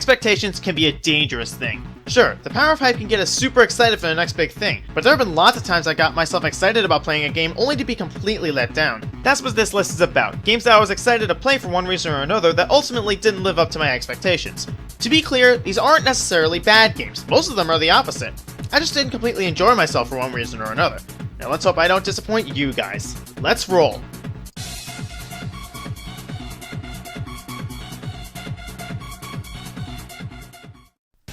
expectations can be a dangerous thing. Sure, the power of hype can get us super excited for the next big thing, but there have been lots of times I got myself excited about playing a game only to be completely let down. That's what this list is about, games that I was excited to play for one reason or another that ultimately didn't live up to my expectations. To be clear, these aren't necessarily bad games, most of them are the opposite. I just didn't completely enjoy myself for one reason or another. Now let's hope I don't disappoint you guys. Let's roll!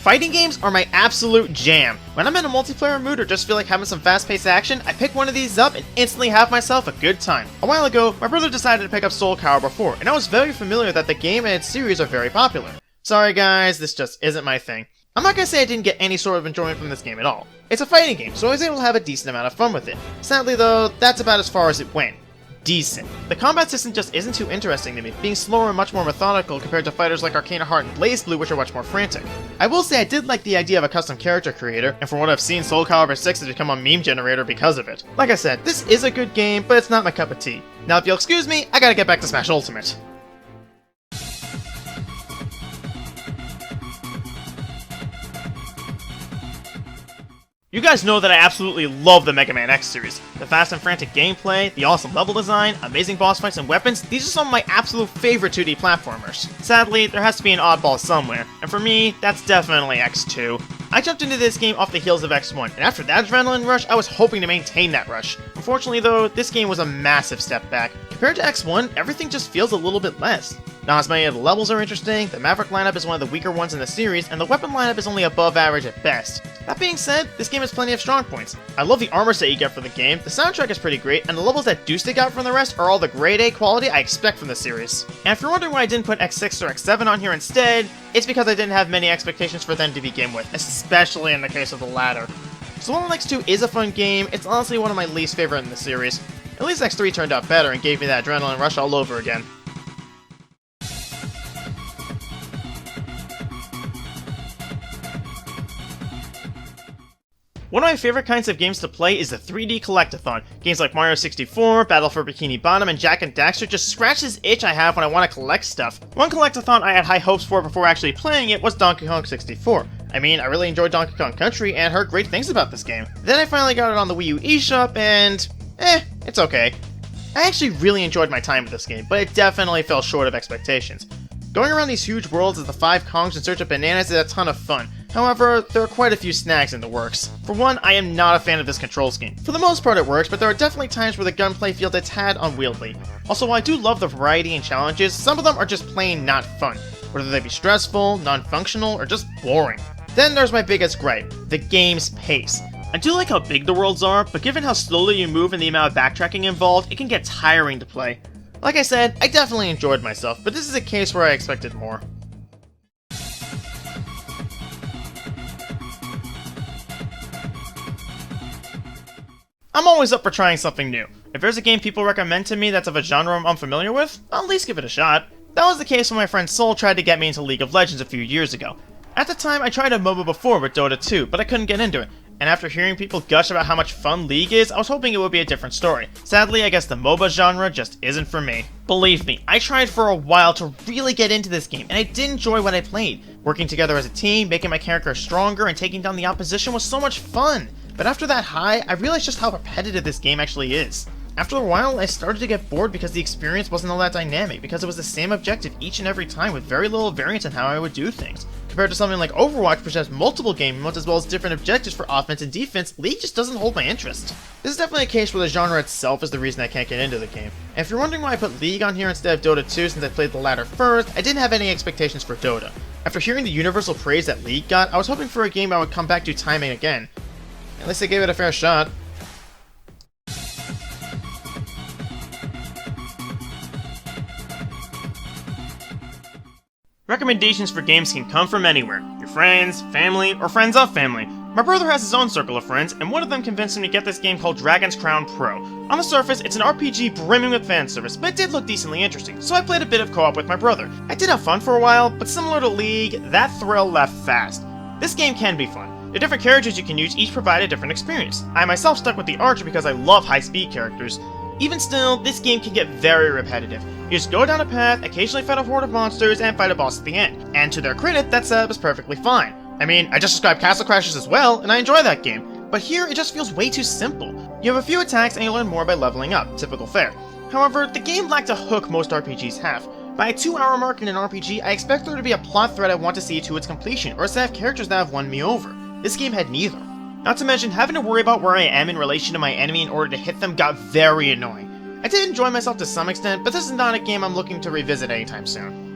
Fighting games are my absolute jam. When I'm in a multiplayer mood or just feel like having some fast-paced action, I pick one of these up and instantly have myself a good time. A while ago, my brother decided to pick up Soul Calibur 4, and I was very familiar that the game and its series are very popular. Sorry guys, this just isn't my thing. I'm not gonna say I didn't get any sort of enjoyment from this game at all. It's a fighting game, so I was able to have a decent amount of fun with it. Sadly though, that's about as far as it went. Decent. The combat system just isn't too interesting to me, being slower and much more methodical compared to fighters like Arcana Heart and BlazBlue, which are much more frantic. I will say I did like the idea of a custom character creator, and from what I've seen, Soul Calibur 6 has become a meme generator because of it. Like I said, this is a good game, but it's not my cup of tea. Now if you'll excuse me, I gotta get back to Smash Ultimate. You guys know that I absolutely love the Megaman X series. The fast and frantic gameplay, the awesome level design, amazing boss fights and weapons, these are some of my absolute favorite 2D platformers. Sadly, there has to be an oddball somewhere, and for me, that's definitely X2. I jumped into this game off the heels of X1, and after that adrenaline rush, I was hoping to maintain that rush. Unfortunately though, this game was a massive step back. Compared to X1, everything just feels a little bit less. Not as many of the levels are interesting, the Maverick lineup is one of the weaker ones in the series, and the weapon lineup is only above average at best. That being said, this game has plenty of strong points. I love the armor set you get for the game, the soundtrack is pretty great, and the levels that do stick out from the rest are all the grade A quality I expect from the series. And if you're wondering why I didn't put X6 or X7 on here instead, it's because I didn't have many expectations for them to begin with, especially in the case of the latter. Symphonia X2 is a fun game, it's honestly one of my least favorite in the series. At least X3 turned out better and gave me that adrenaline rush all over again. One of my favorite kinds of games to play is the 3D collectathon. Games like Mario 64, Battle for Bikini Bottom, and Jak and Daxter just scratch this itch I have when I want to collect stuff. One collectathon I had high hopes for before actually playing it was Donkey Kong 64. I mean, I really enjoyed Donkey Kong Country and heard great things about this game. Then I finally got it on the Wii U eShop and... it's okay. I actually really enjoyed my time with this game, but it definitely fell short of expectations. Going around these huge worlds as the 5 Kongs in search of bananas is a ton of fun. However, there are quite a few snags in the works. For one, I am not a fan of this control scheme. For the most part it works, but there are definitely times where the gunplay feels a tad unwieldy. Also, while I do love the variety and challenges, some of them are just plain not fun, whether they be stressful, non-functional, or just boring. Then there's my biggest gripe, the game's pace. I do like how big the worlds are, but given how slowly you move and the amount of backtracking involved, it can get tiring to play. Like I said, I definitely enjoyed myself, but this is a case where I expected more. I'm always up for trying something new. If there's a game people recommend to me that's of a genre I'm unfamiliar with, I'll at least give it a shot. That was the case when my friend Soul tried to get me into League of Legends a few years ago. At the time, I tried a MOBA before with Dota 2, but I couldn't get into it. And after hearing people gush about how much fun League is, I was hoping it would be a different story. Sadly, I guess the MOBA genre just isn't for me. Believe me, I tried for a while to really get into this game, and I did enjoy what I played. Working together as a team, making my character stronger, and taking down the opposition was so much fun. But after that high, I realized just how repetitive this game actually is. After a while, I started to get bored because the experience wasn't all that dynamic, because it was the same objective each and every time with very little variance in how I would do things. Compared to something like Overwatch, which has multiple game modes as well as different objectives for offense and defense, League just doesn't hold my interest. This is definitely a case where the genre itself is the reason I can't get into the game. And if you're wondering why I put League on here instead of Dota 2 since I played the latter first, I didn't have any expectations for Dota. After hearing the universal praise that League got, I was hoping for a game I would come back to time and again. At least I gave it a fair shot. Recommendations for games can come from anywhere. Your friends, family, or friends of family. My brother has his own circle of friends, and one of them convinced him to get this game called Dragon's Crown Pro. On the surface, it's an RPG brimming with fan service, but it did look decently interesting, so I played a bit of co-op with my brother. I did have fun for a while, but similar to League, that thrill left fast. This game can be fun. The different characters you can use each provide a different experience. I myself stuck with the Archer because I love high-speed characters. Even still, this game can get very repetitive. You just go down a path, occasionally fight a horde of monsters, and fight a boss at the end. And to their credit, that setup is perfectly fine. I mean, I just described Castle Crashers as well, and I enjoy that game. But here, it just feels way too simple. You have a few attacks and you learn more by leveling up, typical fare. However, the game lacked a hook most RPGs have. By a 2-hour mark in an RPG, I expect there to be a plot thread I want to see to its completion, or a set of characters that have won me over. This game had neither. Not to mention, having to worry about where I am in relation to my enemy in order to hit them got very annoying. I did enjoy myself to some extent, but this is not a game I'm looking to revisit anytime soon.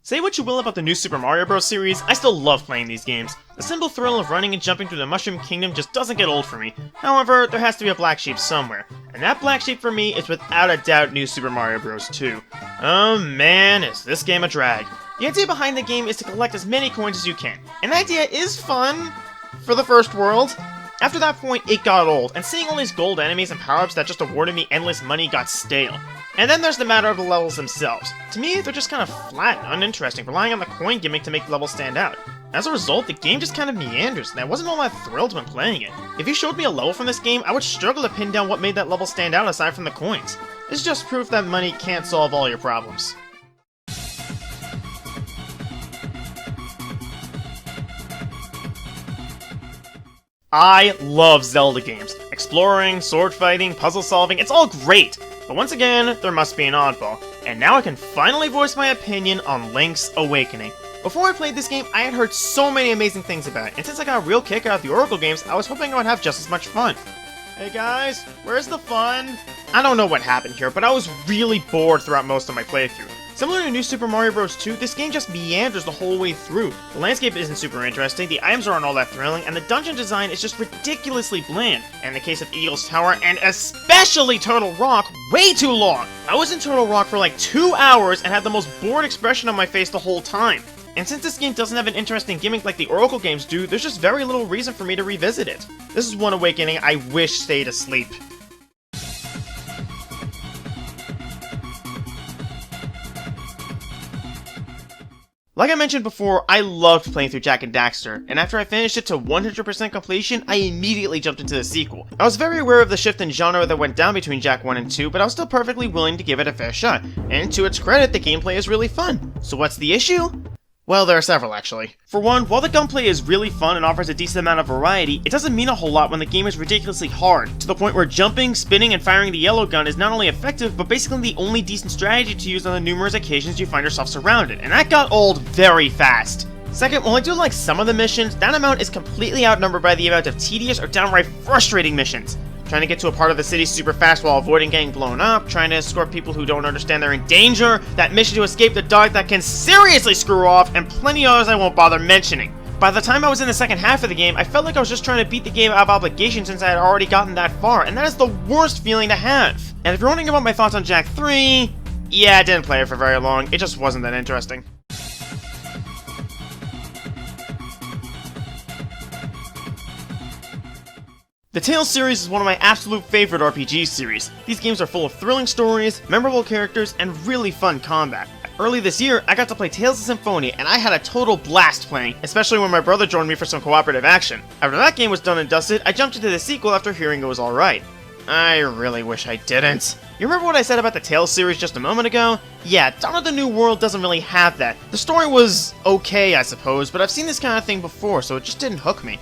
Say what you will about the new Super Mario Bros. Series, I still love playing these games. The simple thrill of running and jumping through the Mushroom Kingdom just doesn't get old for me. However, there has to be a black sheep somewhere, and that black sheep for me is without a doubt New Super Mario Bros. 2. Oh man, is this game a drag. The idea behind the game is to collect as many coins as you can, and the idea is fun for the first world. After that point, it got old, and seeing all these gold enemies and power-ups that just awarded me endless money got stale. And then there's the matter of the levels themselves. To me, they're just kind of flat and uninteresting, relying on the coin gimmick to make the levels stand out. As a result, the game just kind of meanders, and I wasn't all that thrilled when playing it. If you showed me a level from this game, I would struggle to pin down what made that level stand out aside from the coins. This is just proof that money can't solve all your problems. I love Zelda games. Exploring, sword fighting, puzzle solving, it's all great! But once again, there must be an oddball. And now I can finally voice my opinion on Link's Awakening. Before I played this game, I had heard so many amazing things about it, and since I got a real kick out of the Oracle games, I was hoping I would have just as much fun. Hey guys, where's the fun? I don't know what happened here, but I was really bored throughout most of my playthrough. Similar to New Super Mario Bros. 2, this game just meanders the whole way through. The landscape isn't super interesting, the items aren't all that thrilling, and the dungeon design is just ridiculously bland. And in the case of Eagle's Tower, and especially Turtle Rock, way too long! I was in Turtle Rock for like 2 hours and had the most bored expression on my face the whole time. And since this game doesn't have an interesting gimmick like the Oracle games do, there's just very little reason for me to revisit it. This is one Awakening I wish stayed asleep. Like I mentioned before, I loved playing through Jak and Daxter, and after I finished it to 100% completion, I immediately jumped into the sequel. I was very aware of the shift in genre that went down between Jak 1 and 2, but I was still perfectly willing to give it a fair shot, and to its credit, the gameplay is really fun. So what's the issue? Well, there are several, actually. For one, while the gunplay is really fun and offers a decent amount of variety, it doesn't mean a whole lot when the game is ridiculously hard, to the point where jumping, spinning, and firing the yellow gun is not only effective, but basically the only decent strategy to use on the numerous occasions you find yourself surrounded, and that got old very fast. Second, while I do like some of the missions, that amount is completely outnumbered by the amount of tedious or downright frustrating missions. Trying to get to a part of the city super fast while avoiding getting blown up, trying to escort people who don't understand they're in danger, that mission to escape the dog that can seriously screw off, and plenty of others I won't bother mentioning. By the time I was in the second half of the game, I felt like I was just trying to beat the game out of obligation since I had already gotten that far, and that is the worst feeling to have. And if you're wondering about my thoughts on Jak 3, yeah, I didn't play it for very long, it just wasn't that interesting. The Tales series is one of my absolute favorite RPG series. These games are full of thrilling stories, memorable characters, and really fun combat. Early this year, I got to play Tales of Symphonia, and I had a total blast playing, especially when my brother joined me for some cooperative action. After that game was done and dusted, I jumped into the sequel after hearing it was alright. I really wish I didn't. You remember what I said about the Tales series just a moment ago? Yeah, Dawn of the New World doesn't really have that. The story was okay, I suppose, but I've seen this kind of thing before, so it just didn't hook me.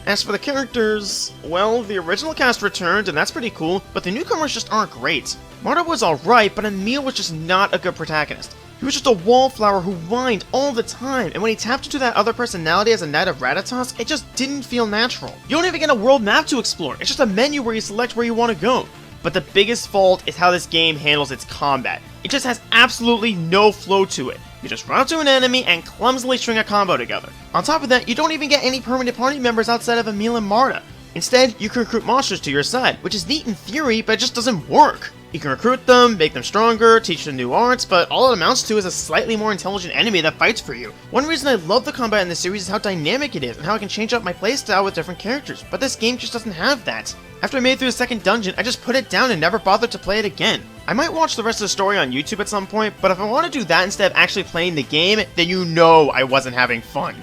As for the characters, well, the original cast returned, and that's pretty cool, but the newcomers just aren't great. Marta was alright, but Emil was just not a good protagonist. He was just a wallflower who whined all the time, and when he tapped into that other personality as a Knight of Ratatosk, it just didn't feel natural. You don't even get a world map to explore, it's just a menu where you select where you want to go. But the biggest fault is how this game handles its combat. It just has absolutely no flow to it. You just run up to an enemy and clumsily string a combo together. On top of that, you don't even get any permanent party members outside of Emil and Marta. Instead, you can recruit monsters to your side, which is neat in theory, but it just doesn't work. You can recruit them, make them stronger, teach them new arts, but all it amounts to is a slightly more intelligent enemy that fights for you. One reason I love the combat in this series is how dynamic it is, and how I can change up my playstyle with different characters, but this game just doesn't have that. After I made it through the second dungeon, I just put it down and never bothered to play it again. I might watch the rest of the story on YouTube at some point, but if I want to do that instead of actually playing the game, then you know I wasn't having fun.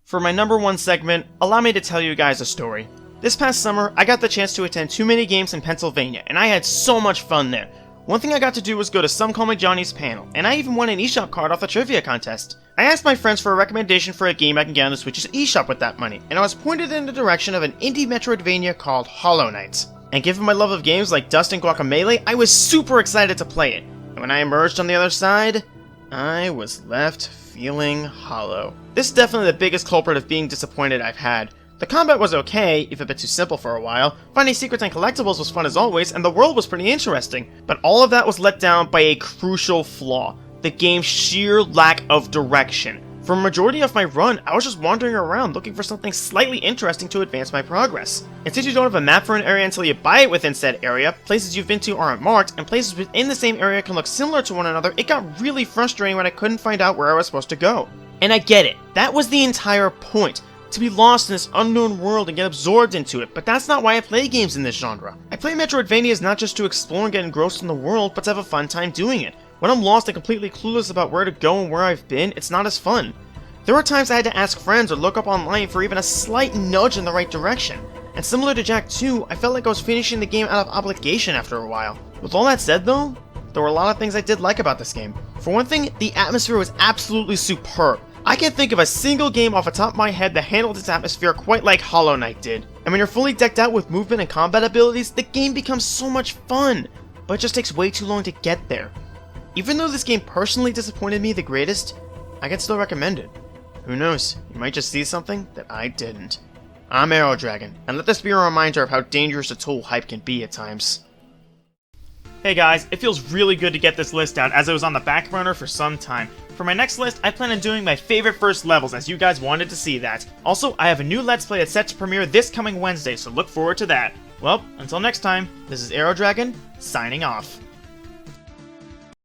For my number 1 segment, allow me to tell you guys a story. This past summer, I got the chance to attend too many games in Pennsylvania, and I had so much fun there. One thing I got to do was go to Some Call Me Johnny's panel, and I even won an eShop card off the trivia contest. I asked my friends for a recommendation for a game I can get on the Switch's eShop with that money, and I was pointed in the direction of an indie Metroidvania called Hollow Knight. And given my love of games like Dust and Guacamelee, I was super excited to play it. And when I emerged on the other side, I was left feeling hollow. This is definitely the biggest culprit of being disappointed I've had. The combat was okay, if a bit too simple for a while, finding secrets and collectibles was fun as always, and the world was pretty interesting. But all of that was let down by a crucial flaw: the game's sheer lack of direction. For a majority of my run, I was just wandering around looking for something slightly interesting to advance my progress. And since you don't have a map for an area until you buy it within said area, places you've been to aren't marked, and places within the same area can look similar to one another, it got really frustrating when I couldn't find out where I was supposed to go. And I get it, that was the entire point. To be lost in this unknown world and get absorbed into it, but that's not why I play games in this genre. I play Metroidvanias not just to explore and get engrossed in the world, but to have a fun time doing it. When I'm lost and completely clueless about where to go and where I've been, it's not as fun. There were times I had to ask friends or look up online for even a slight nudge in the right direction. And similar to Jak 2, I felt like I was finishing the game out of obligation after a while. With all that said though, there were a lot of things I did like about this game. For one thing, the atmosphere was absolutely superb. I can't think of a single game off the top of my head that handled its atmosphere quite like Hollow Knight did. And when you're fully decked out with movement and combat abilities, the game becomes so much fun, but it just takes way too long to get there. Even though this game personally disappointed me the greatest, I can still recommend it. Who knows, you might just see something that I didn't. I'm Arrow Dragon, and let this be a reminder of how dangerous a tool hype can be at times. Hey guys, it feels really good to get this list out as it was on the back burner for some time. For my next list, I plan on doing my favorite first levels as you guys wanted to see that. Also, I have a new Let's Play that's set to premiere this coming Wednesday, so look forward to that. Well, until next time, this is Arrow Dragon, signing off.